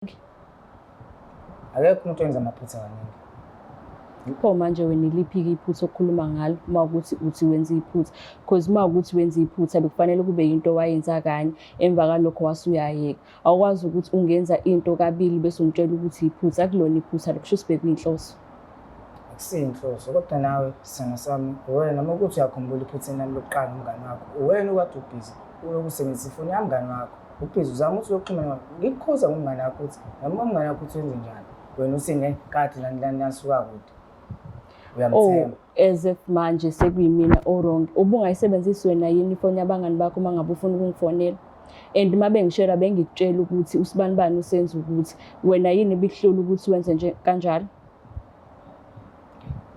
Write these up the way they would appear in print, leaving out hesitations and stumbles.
Akekho umuntu owenza amaphutha kaningi. Pho manje wena iliphi-ke iphutha okhuluma ngalo uma ukuthi uthi wenza iphutha? Because uma ukuthi wenza iphutha bekufanele kube yinto wayenza kanye, emva kalokho wasuyayeka. Awukwazi ukuthi ungenza into kabili bese ungitshela ukuthi iphutha, akulona iphutha lokho, kusho ukuthi bekuyinhloso. Akusiyinhloso, kodwa nawe sithando sami, wena uma ukuthi uyakhumbula iphutheni lami lokuqala nomngani wakho, uwena okade ubhizi uloku usebenzisa ifoni yamngani wakho. Ubhizi uzama ukuthi uyoxhumana naye. Ngikukhoza ngomngani wakho ukuthi noma umngani wakho uthi wenze njani, wena usine kade nasuka kude. Oh, as if manje sekuyimina o-wrong. Ubungayisebenzisi wena yini ifoni yabangani bakho uma ngabe ufuna ukungifonela? And uma bengishela bengikutshela ukuthi usibanibani usenza ukuthi wena yini bikuhlola ukuthi wenze nje kanjalo?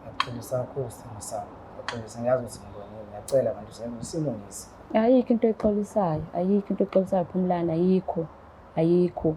Ngiyaqolisa kakhulu sithando sami. Ngiyaqolisa, ngiyazi ukuthi ngibonile. Ngiyacela bantu usilungise. Ayikho into exolisayo, ayikho into exolisayo Phumlani, ayikho, ayikho.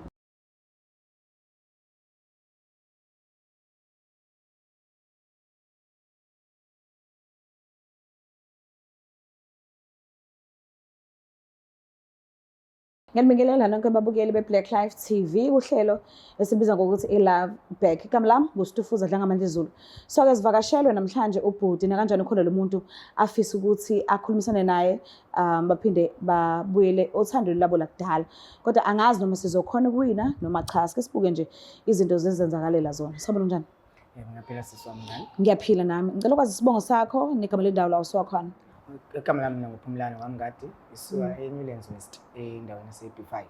Ngiyanibingelela nonke ababukeli beBlack Life TV, uhlelo esibiza ngokuthi iLove Back. Igama lami nguStufuza Dlangamandla Zulu. So-ke sivakashelwe namhlanje ubhuti nakanjani khona lo muntu afisa ukuthi akhulumisane naye baphinde babuyele othandweni labo lakudala. Kodwa angazi noma sizokhona ukuwina noma cha. Sike sibuke nje izinto zenzakalela zona. Sawubona njani? Ngiyaphila sisi wami ngani? Ngiyaphila nami. Ngicela ukwazi isibongo sakho negama lendawo la usuka khona. Igama lami nguPhumlani Wamngadi, isuka eNewlands West endaweni yase-B5.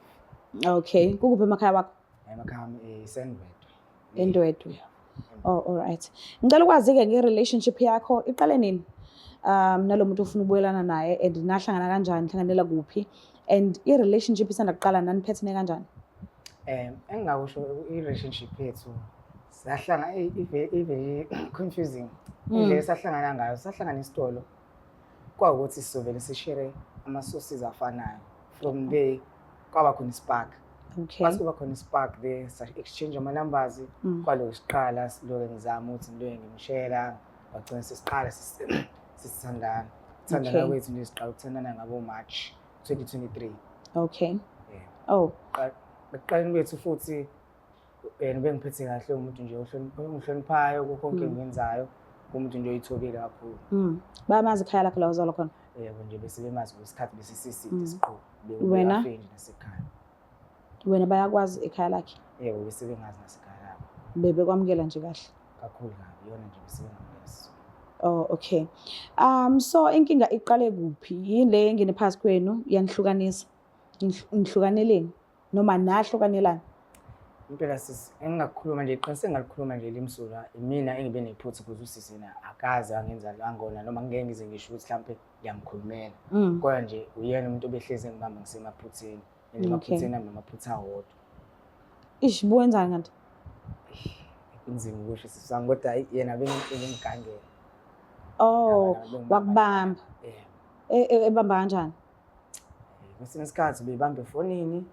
Okay, kukuphi emakhaya wakho? Emakhaya ami eSendwedwe. Endwedwe. Oh, all right. Ngicela ukwazi-ke nge-relationship yakho iqale nini? Nalo muntu ofuna ukubuyelana naye and nahlangana kanjani, hlanganela kuphi? And i-relationship isanda kuqala naniphethene kanjani? Engingakusho i-relationship yethu sahlanga ive confusing. Indlela sahlangana ngayo, sahlangana isitolo. Kwawukuthi sizovele sishare ama-sources afanayo. From there kwaba khona ispark. Okay. Mase kuba khona ispark there, sa-exchange ama-numbers. Kwaloku siqala siloke ngizama ukuthi ngiloke ngimshela, wagcina sesiqala sisithandana. Ukuthandana kwethu nje siqala ukuthandana ngabo-March 2023. Okay. Oh. Ekuqaleni kwethu futhi bengiphethe kahle umuntu nje ongihloniphayo kukho konke engikwenzayo, umuntu nje oyithobile kakhulu. Bayamazi ekhaya lakho la uzalwa khona? Yebo nje bese bemazi ngesikhathi besisiside siqhubeka. Wena? Nasekhaya. Wena bayakwazi ekhaya lakhe? Yebo bese bengazi nasekhaya labo. Bebekwamukela nje kahle? Kakhulu kabi, yona nje bese bengamukela. Oh, okay. So inkinga iqale kuphi? Yini le engene phakathi kwenu yanihlukanisa? Nihlukaneleni noma nahlukanelana? Impela sisi engingakhuluma nje iqinise ngalikhuluma nje limsulwa mina engibe nephutha ukuthi usisi na akaze angenza langona noma ngeke ngize ngisho ukuthi mhlambe ngiyamkhulumela. Kodwa nje uyena umuntu obehleze ngibamba ngisemaphutheni. Emaphutheni amaphutha awodwa. Ish buwenzani kanti? Inzima ukusho sisi sami kodwa yena bengigangela. Oh, wakubamba. Ebamba kanjani? Ngesinye isikhathi bebamba efonini.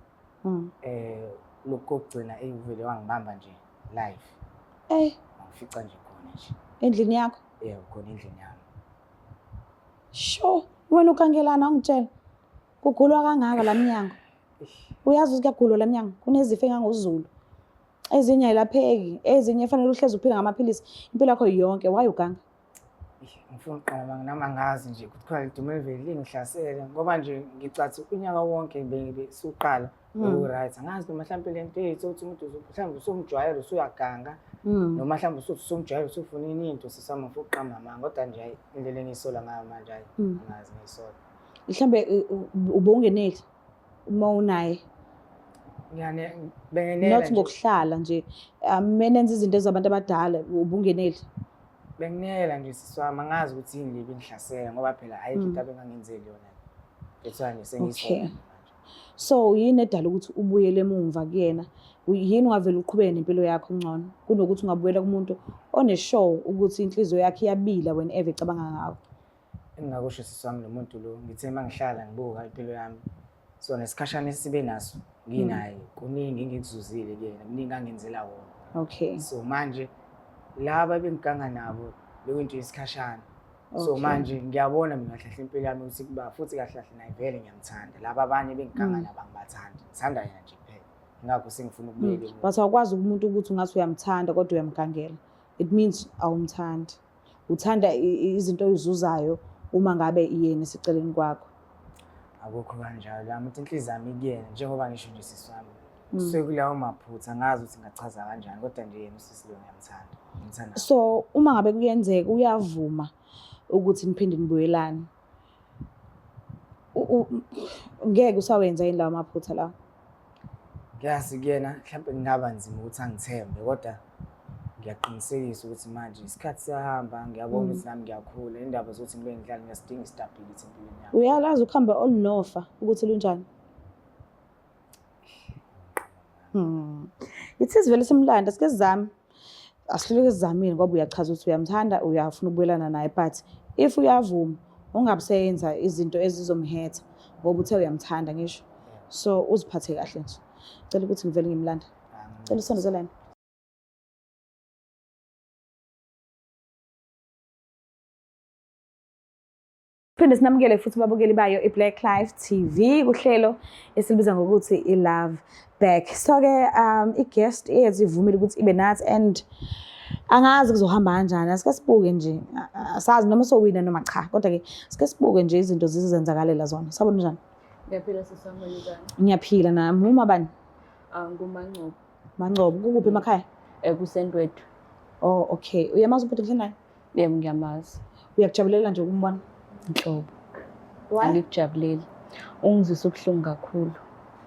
Lokho kugcina uvele wangibamba nje live. Ngifica nje khona nje. Endlini yakho? Yebo, khona endlini yami. Sho, wena ukangelana ungitshela. Kugulwa kangaka la minyango. Uyazi ukuthi kuyagulwa la minyango, kunezifo engangozulu. Ezinye ayilapheki, ezinye fanele uhlezi uphila ngamaphilisi impilo yakho yonke, why uganga? Ngifuna uqala nami angazi nje ukuthi khona lidumela vele lingihlasele ngoba nje ngicathi unyaka wonke bengisuqala right. Angazi noma mhlambe lento ethu ukuthi umuntu mhlambe usomjwayelo usuyaganga noma mhlambe usomjwayelo usufuna into sisama mfuna uqamba manga kodwa nje indlela engiyisola ngayo manje hayi angazi ngiyisola. Mhlambe ubungeneli uma unaye. Yani bengenela not ngokuhlala nje menenza izinto ezabantu abadala ubungeneli. Benginela nje siswami angazi ukuthi yini libe inhlasela ngoba phela ayikho into abengangenzeli yona. Ethwa nje sengiyisola. So yini edala ukuthi ubuyele emumva kuyena? Yini ungavela uqhubeke nempilo yakho ngcono kunokuthi ungabuyela kumuntu oneshow ukuthi inhliziyo yakhe iyabila wena eve ecabanga ngawo? Engingakusho siswami lo muntu lo ngithe mangihlala ngibuka impilo yami. So nesikhashana esibe naso nginaye kuningi ngikuzuzile kuyena, kuningi angenzela wona. Okay. So manje laba bengiganga nabo bekuyinto yesikhashana. So manje ngiyabona mina kahle impilo yami ukuthi futhi kahle naye vele ngiyamthanda. Laba abanye bengiganga nabo angibathandi. Ngithanda yena nje kuphela. ngakho sengifuna ukubuyela emuva. But awukwazi umuntu ukuthi ungathi uyamthanda kodwa uyamgangela. It means awumthandi. Uthanda izinto oyizuzayo uma ngabe iyena esiceleni kwakho. Akukho kanjalo lami inhliziyo yami ikuyena njengoba ngisho nje sisi wami. Sekulawo maphutha angazi ukuthi ngachaza kanjani kodwa nje yena usisi lo ngiyamthanda. Ngimthanda. So uma ngabe kuyenzeka uyavuma ukuthi niphinde nibuyelane. Ngeke usawenza yini lawo maphutha lawo? Ngiyazi kuyena mhlawumbe kungaba nzima ukuthi angithembe kodwa ngiyaqinisekisa ukuthi manje isikhathi siyahamba ngiyabona ukuthi nami ngiyakhula indaba zokuthi ngibe ngihlala ngiyasidinga istability empilweni yami. Uyalazi ukuhamba olunofa ukuthi lunjani? Ithi sivele simlanda sike sizame. Asihluleke sizamile ngoba uyachaza ukuthi uyamthanda uyafuna ukubuyelana naye but if uyavuma ungabuseyenza izinto ezizomhetha ngoba uthe uyamthanda ngisho. So uziphathe kahle nje. Ngicela ukuthi ngivele ngimlanda. Ngicela usondezelane. Phinde sinamukele futhi babukeli bayo iBlack Life TV kuhlelo esilibiza ngokuthi iLove Back. So ke i-guest ethi ivumile ukuthi ibe nathi and angazi kuzohamba kanjani. Asike sibuke nje. Asazi noma sowina noma cha. Kodwa ke sike sibuke nje izinto zizenzakalela zona. Sabona njani? Ngiyaphila sisama njani? Ngiyaphila nami. Uma bani? NguMangcobo. Mangcobo kukuphi emakhaya? Kusendwethu. Oh okay. Uyamazi ubhuti kusenayo? Yebo ngiyamazi. Uyakujabulela nje ukumbona? Nhlobo. Why? Angikujabuleli. Ungizwisa ubuhlungu kakhulu.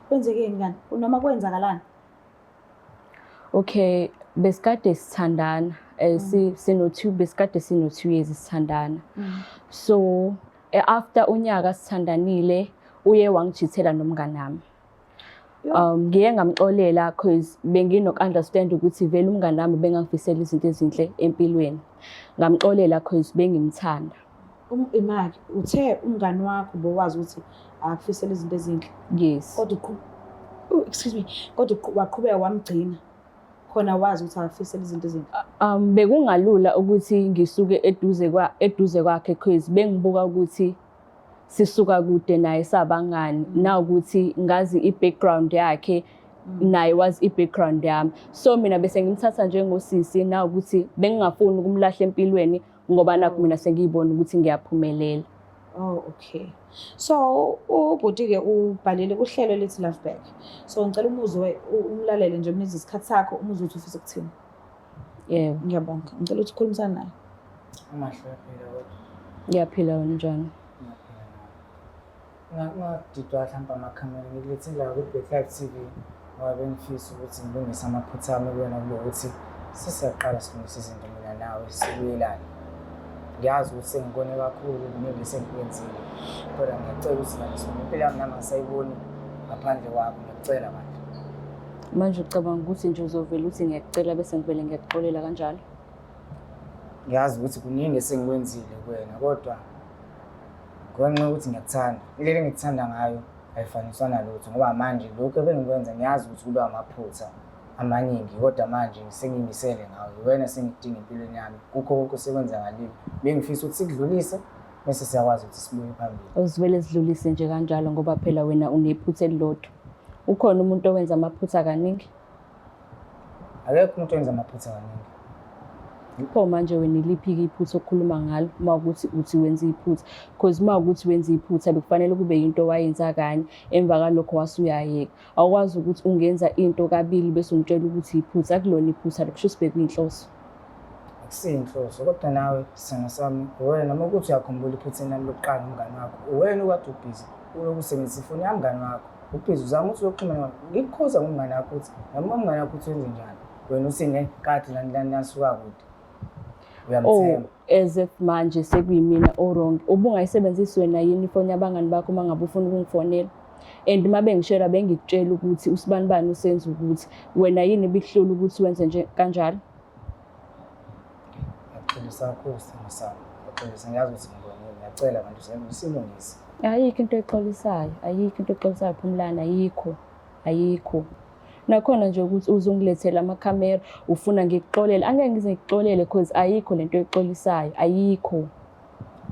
Kwenzekeni ngani? Noma kwenzakalani? Okay, besikade sithandana. Besikade sino 2 years sithandana. So after unyaka sithandanile uye wangijithela nomngane wami. Ngiye ngamxolela because benginokunderstand ukuthi vele umngane wami bengangifisela izinto ezinhle empilweni. Ngamxolela because bengimthanda. Imali uthe umngane wakho bowazi ukuthi akufisela izinto ezinhle. Yes. Kodwa excuse me, kodwa waqhubeka wamgcina. Khona wazi ukuthi akufisela izinto ezinhle. Bekungalula ukuthi ngisuke eduze kwakhe because bengibuka ukuthi sisuka kude naye sabangani na ukuthi ngazi i-background yakhe naye wazi i-background yami. So mina bese ngimthatha njengosisi na ukuthi bengingafuni ukumlahla empilweni ngoba nakho mina sengiyibona ukuthi ngiyaphumelela. Oh okay. So ubhuti ke ubhalele kuhlelo lethi Love Back. So ngicela umuzwe umlalele nje umnize isikhathi sakho umuzwe uthi ufisa ukuthini. Yebo. Ngiyabonga. Ngicela ukuthi ukhulumisane naye. Amahle phela kodwa. Ngiyaphila wena njani? Ngididwa mhlawumbe amakhamera ngilethile la ku-Black Life TV ngoba bengifisa ukuthi ngilungise amaphutha ami kuwena kube ukuthi sesiyaqala silungise izinto mina nawe sibuyelane. Ngiyazi ukuthi sengikone kakhulu kumele sengikwenzile kodwa ngiyacela ukuthi nazo impilo yami nami ngisayiboni ngaphandle kwakho ngiyacela manje. Manje ucabanga ukuthi nje uzovela uthi ngiyakucela bese ngivele ngiyakuxolela kanjalo? Ngiyazi ukuthi kuningi esengikwenzile kuwena kodwa ngenxa ukuthi ngiyakuthanda. Ilele ngikuthanda ngayo ayifaniswana lutho ngoba manje lokho ebengikwenza ngiyazi ukuthi kuba amaphutha amaningi kodwa manje sengiyimisele ngawe. Wena sengidinga empilweni yami. Kukho konke sekwenzakalile. Bengifisa ukuthi sikudlulise bese siyakwazi ukuthi sibuye phambili. Uzivele sidlulise nje kanjalo ngoba phela wena unephutha elilodwa. Ukhona umuntu owenza amaphutha kaningi? Akekho umuntu owenza amaphutha kaningi. Pho manje wena iliphi iphutha okhuluma ngalo uma ukuthi uthi wenza iphutha because uma ukuthi wenza iphutha bekufanele kube into wayenza kanye emva kalokho wasuyayeka. Awukwazi ukuthi ungenza into kabili bese umtshela ukuthi iphutha akulona iphutha lokusho sibeke inhloso. Akusiyinhloso kodwa nawe sithando sami wena noma ukuthi uyakhumbula iphutha nami lokuqala umngane wakho. Wena ukade ubhizi ulokusebenzisa ifoni yami mngane wakho. Ubhizi uzama ukuthi uyoxhumana ngikukhoza ngomngane wakho ukuthi noma umngane wakho uthi wenze njani. Wena usine kade nasuka kude. Oh, as if manje sekuyimina wrong. Ubungayisebenzisi wena yini ifoni yabangani bakho uma ngabe ufuna ukungifonela? And uma bengishela bengikutshela ukuthi usibani bani usenza ukuthi wena yini bikuhlola ukuthi wenze nje kanjalo? Ngiyacela kakhulu sithando sami. Ngiyacela ngiyazi ukuthi ngibonile. Ngiyacela manje usilungise. Ayikho into exolisayo. Ayikho into exolisayo Phumlani ayikho. Nakhona nje ukuthi uzongilethela amakhamera ufuna ngikuxolele angeke ngize ngikuxolele because ayikho lento exolisayo ayikho.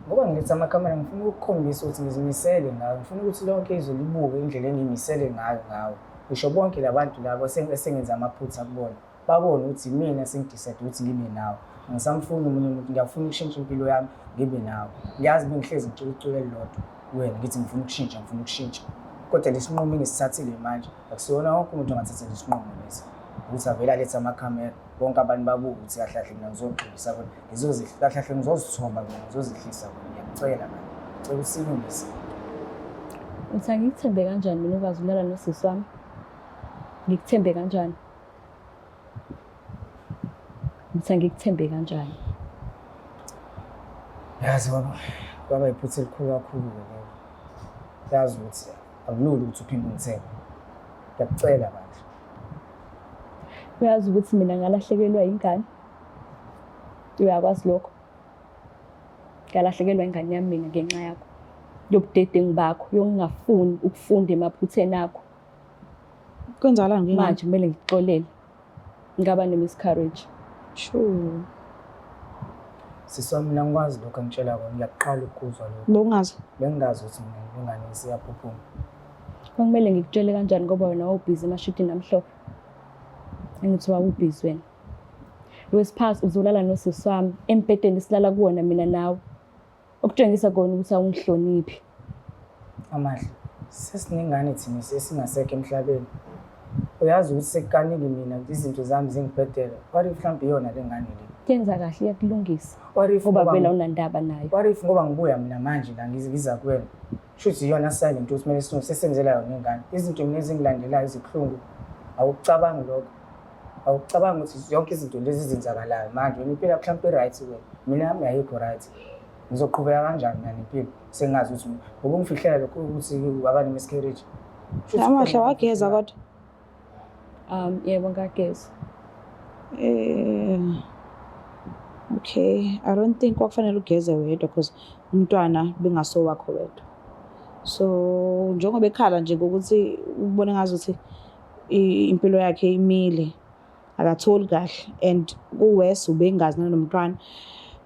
Ngoba ngiletha amakhamera ngifuna ukukhombisa ukuthi ngizimisele ngayo. Ngifuna ukuthi lonke izwe libuke indlela engimisele ngayo. ngisho bonke labantu labo esengenza amaphutha kubona babone ukuthi mina sengidecide ukuthi ngibe nawe. Ngisamfuna umunye umuntu, ngiyafuna ukushintsha impilo yami ngibe nawe. Ngiyazi bengihlezi ngitshela icule elilodwa wena ngithi ngifuna ukushintsha. Kodwa lesinqumo engisithathile manje akusiyona wonke umuntu ongathatha lesinqumo lesi. Ukuthi avele alethe amakhamera bonke abantu babuke ukuthi kahle kahle mina ngizogxilisa bona kahle kahle ngizozithoba mina ngizozihlisa bona. Ngiyacela manje ngicela usilungise. Uthi angikuthembe kanjani mina ukwazi ulala nosisi wami? Ngikuthembe kanjani? Uthi angikuthembe kanjani? Yazi kwaba iphutha elikhulu kakhulu lelo. Yazi ukuthi akulula ukuthi uphinde ungithembe. Ngiyakucela manje. Uyazi ukuthi mina ngalahlekelwa ingane? Uyakwazi lokho? Ngalahlekelwa ingane yami mina ngenxa yakho. Yobudedengu bakho, yokungafuni ukufunda emaphutheni akho. Kwenzakalani ngingane? Manje kumele ngikuxolele. Ngaba ne-miscarriage. Sure. Siswa mina ngikwazi lokho angitshela kona, ngiyaqala ukuzwa lokho. Bongazi. Bengingazi ukuthi mina ingane isiyaphuphuma. Kumele ngikutshele kanjani ngoba wena wawubhizi emashitini amhlophe. Engithi wawubhizi wena. Wesiphansi uzolala nosisi wami embhedeni silala kuwona mina nawe. Okutshengisa kona ukuthi awungihloniphi. Amahle, sesinengane thina sesingasekho emhlabeni. Uyazi ukuthi sekukanile mina izinto zami zingibhedela. What if mhlawumbe iyona le ngane le? Kenza kahle iyakulungisa. What if Ngoba vela unandaba nayo. What if ngoba ngibuya mina manje la ngiza kuwena? Shuthi iyona silent ukuthi kumele sesenzela yona ingane. Izinto mina ezingilandelayo izikhulungu. Awukucabangi lokho. Awucabanga ukuthi yonke izinto lezi ezenzakalayo manje wena impela mhlawumbe right wena. Mina yami ayikho right. Ngizoqhubeka kanjani mina nempilo? Sengazi ukuthi ngoba ngifihlela lokho ukuthi waba ne-miscarriage. Amahle wageza kodwa. Yebo ngageza. Okay, I don't think kwakufanele ugeze wedwa because umntwana bengaso wakho wedwa. So njengoba ekhala nje ngokuthi ubone ngazuthi impilo yakhe imile akatholi kahle and kuwes ubengazi nanomntwana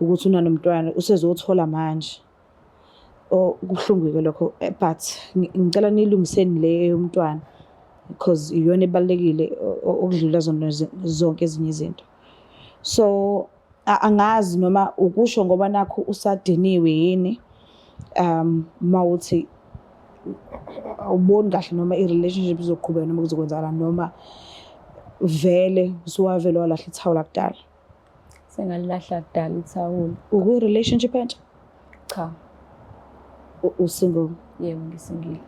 ukuthi unanomntwana usezothola manje. Kuhlungeke lokho but ngicela nilungiseni le yomntwana because iyona ebalekile okudlula zonke ezinye izinto. So angazi noma ukusho ngoba nakho usadiniwe yini mawuthi awuboni kahle noma i-relationship izoqhubeka noma kuzokwenzakala noma vele usuwavele walahla ithawula kudala. Sengalilahla kudala ithawula. Uku-relationship entsha? Cha. Usingle? Yebo ngisingile.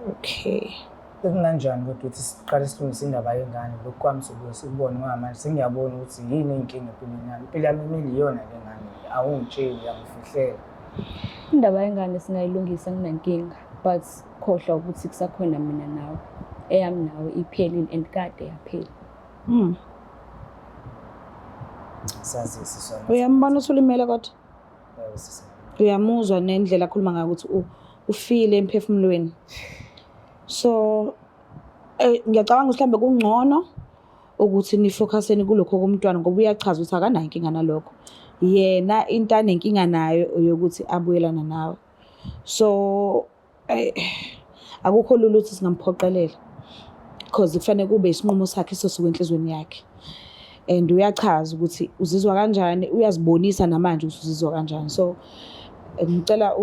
Okay. Kunganjani kodwa ukuthi siqale silungise indaba yengane lokhu kwami sobuye sikubone ngamanje sengiyabona ukuthi yini inkinga empilweni yami. Impilo yami imile iyona le ngane awungitsheli uyangifihlela. Indaba yengane singayilungisa kunenkinga but khohlwa ukuthi kusakhona mina nawe. Eyami nawe iphelile and kade yaphela. Sazi sisona. Uyambona usulimele kodwa? Yebo sisi. Uyamuzwa nendlela akhuluma ngayo ukuthi ufile emphefumulweni. So ngiyacabanga ukuthi mhlambe kungcono ukuthi nifocuseni kulokho komntwana ngoba uyachaza ukuthi akanayo inkinga nalokho. Yena into anenkinga nayo yokuthi abuyelana nawe. So akukho lula ukuthi singamphoqelela because kufanele kube isinqumo sakhe sosuke enhlizweni yakhe. And uyachaza ukuthi uzizwa kanjani, uyazibonisa namanje ukuthi uzizwa kanjani. So ngicela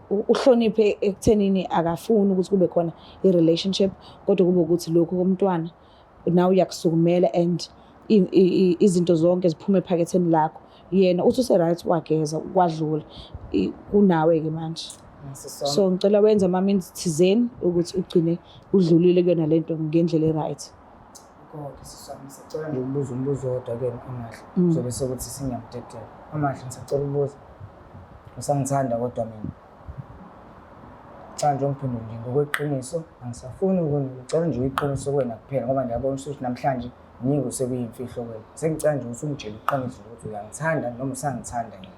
uhloniphe ekuthenini akafuni ukuthi kube khona i-relationship kodwa kube ukuthi lokho komntwana nawe uyakusukumela and izinto zonke ziphume ephaketheni lakho. Yena uthi use-right wageza kwadlula kunawe ke manje. So ngicela wenze ama-means thizeni ukuthi ugcine udlulile kuyona lento ngendlela e-right. Kodwa sisami sicela nje ukubuza umbuzo wodwa ke Amahle. So bese ukuthi singiyamdedela. Amahle ngisacela ukubuza. Ngisangithanda kodwa mina. Cha nje ngiphendule nje ngokweqiniso angisafuni ukucela nje iqiniso kuwena kuphela ngoba ngiyabona ukuthi namhlanje yingo sekuyimfihlo kuwena. Sengicela nje ukuthi ungitshele iqiniso ukuthi uyangithanda noma usangithanda yini.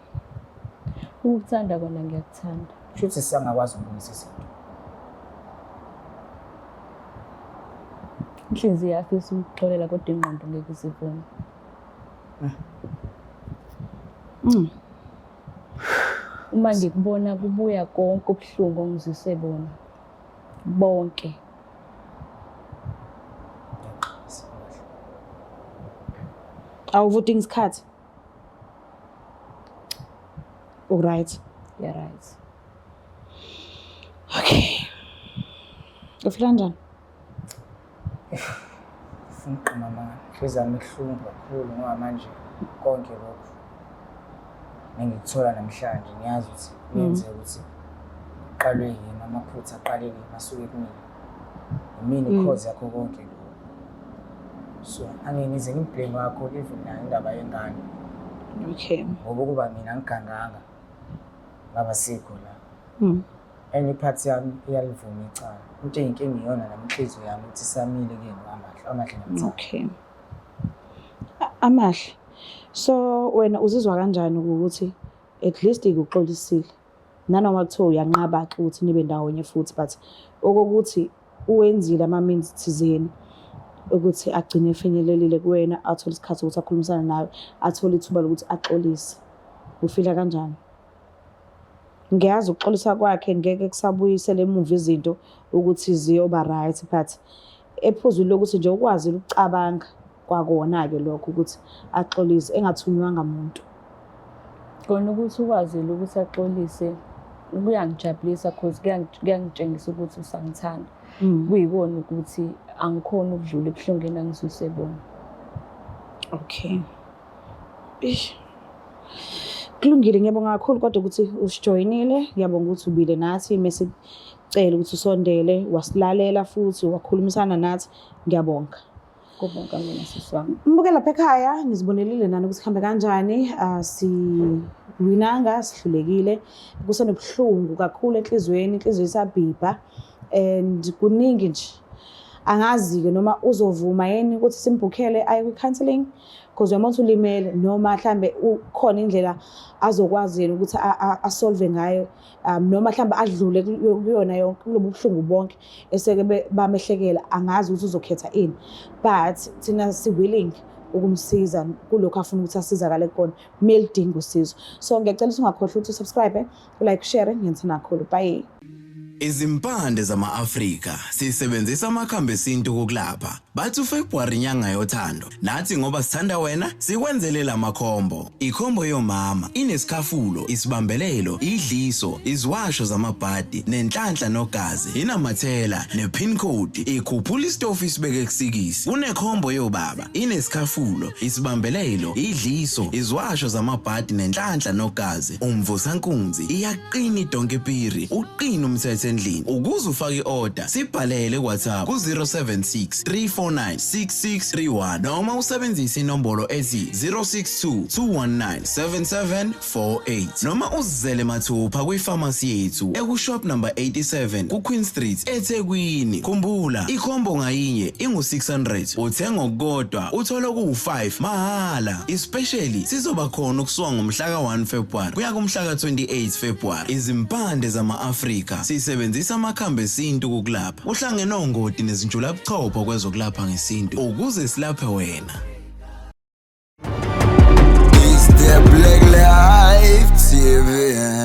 Ukuthanda kona ngiyakuthanda. Futhi sisangakwazi ukulungisa izinto. Inhliziyo yafisa ukuxolela kodwa ingqondo ngeke isivune. Uma ngikubona kubuya konke ubuhlungu ongizwise bona bonke Awuvuti ngesikhathi. Alright. Yeah, right. Okay. Ufila kanjani? Ngifuna ukuqima mama. Inhliziyo yami ibuhlungu kakhulu ngoba manje konke lokho engikuthola namhlanje ngiyazi ukuthi kuyenzeka ukuthi uqalwe yini amaphutha aqale yini asuke kumina. Yimini cause yakho konke lokho. So angenize ngimblame kakhulu even nayo indaba yengane. Okay. Ngoba kuba mina ngiganganga ngaba sikho la. Enye iphathi yami iyalivuma icala. Into eyinkinga iyona namhliziyo yami ukuthi samile kuyena amahle namthanda. Okay. Amahle. So wena uzizwa kanjani ukuthi at least ikuxolisile? Nanoma kuthiwa uyanqaba ke ukuthi nibe ndawonye futhi but okokuthi uwenzile ama-means thizeni ukuthi agcine efinyelelile kuwena, athole isikhathi ukuthi akhulumisane nawe, athole ithuba lokuthi axolise. Ufila kanjani? Ngiyazi ukuxolisa kwakhe ngeke kusabuyisele emuva izinto ukuthi ziyoba right but ephuzwini lokuthi nje ukwazi ukucabanga kwakona-ke lokho ukuthi axolise engathunywanga muntu. Kona ukuthi ukwazile ukuthi axolise kuyangijabulisa because kuyangitshengisa ukuthi usangithanda. Kuyikona ukuthi angikhona ukudlula ebuhlungeni angisusebona. Okay. Kulungile, ngiyabonga kakhulu kodwa ukuthi usijoyinile, ngiyabonga ukuthi ubile nathi mesicela ukuthi usondele, wasilalela futhi wakhulumisana nathi, ngiyabonga. Kubonga mina sisi wami. Mbukela lapha ekhaya nizibonelile nani ukuthi kuhambe kanjani, siwinanga sihlulekile, kusenobuhlungu kakhulu enhlizweni, inhliziyo isabhibha and kuningi nje. Angazi-ke noma uzovuma yini ukuthi simbukele aye kwi-counselling because uyamona ulimele noma mhlambe ukhona indlela azokwazi yena ukuthi asolve ngayo noma mhlambe adlule kuyona yonke kulobu buhlungu bonke eseke bamehlekela. Angazi ukuthi uzokhetha ini but thina si-willing ukumsiza kulokho afuna ukuthi asizakale kona melidinga usizo. So ngiyacela ukuthi ungakhohlwa ukuthi usubscribe, like, share, ngiyithanda kakhulu. Bye. Izimpande zama-Afrika sisebenzisa amakhambi esintu kokulapha. Bathi uFebruary inyanga yothando. Nathi ngoba sithanda wena, sikwenzele la makhombo. Ikhombo yomama inesikhafulo, isibambelelo, idliso, iziwasho zamabhadi, nenhlanhla nogazi, inamathela, nepin code, ikhuphula istofu isibeke kusikisi. Kunekhombo yobaba, inesikhafulo, isibambelelo, idliso, iziwasho zamabhadi, nenhlanhla nogazi, umvusankunzi, iyaqina idonkepiri, uqina umthethe endlini. Ukuze ufake i-order, sibhalele WhatsApp ku 076 349 6631 noma usebenzise inombolo ethi 062 219 7748 noma uzizele mathupha kwifamasi yethu ekushop number 87 kuQueen Street eThekwini. Khumbula, ikhombo ngayinye ingu600, uthenga okukodwa uthola ku5 mahala. Especially sizoba khona ukusuka ngomhla ka1 February kuya kumhla ka28 February. Izimpande zama-Afrika sisebenzisa amakhambi esintu kokulapha. Uhlangene ongoti nezinjula buchopho kwezokulapha ngesintu ukuze silaphe wena. Is the Black Life TV?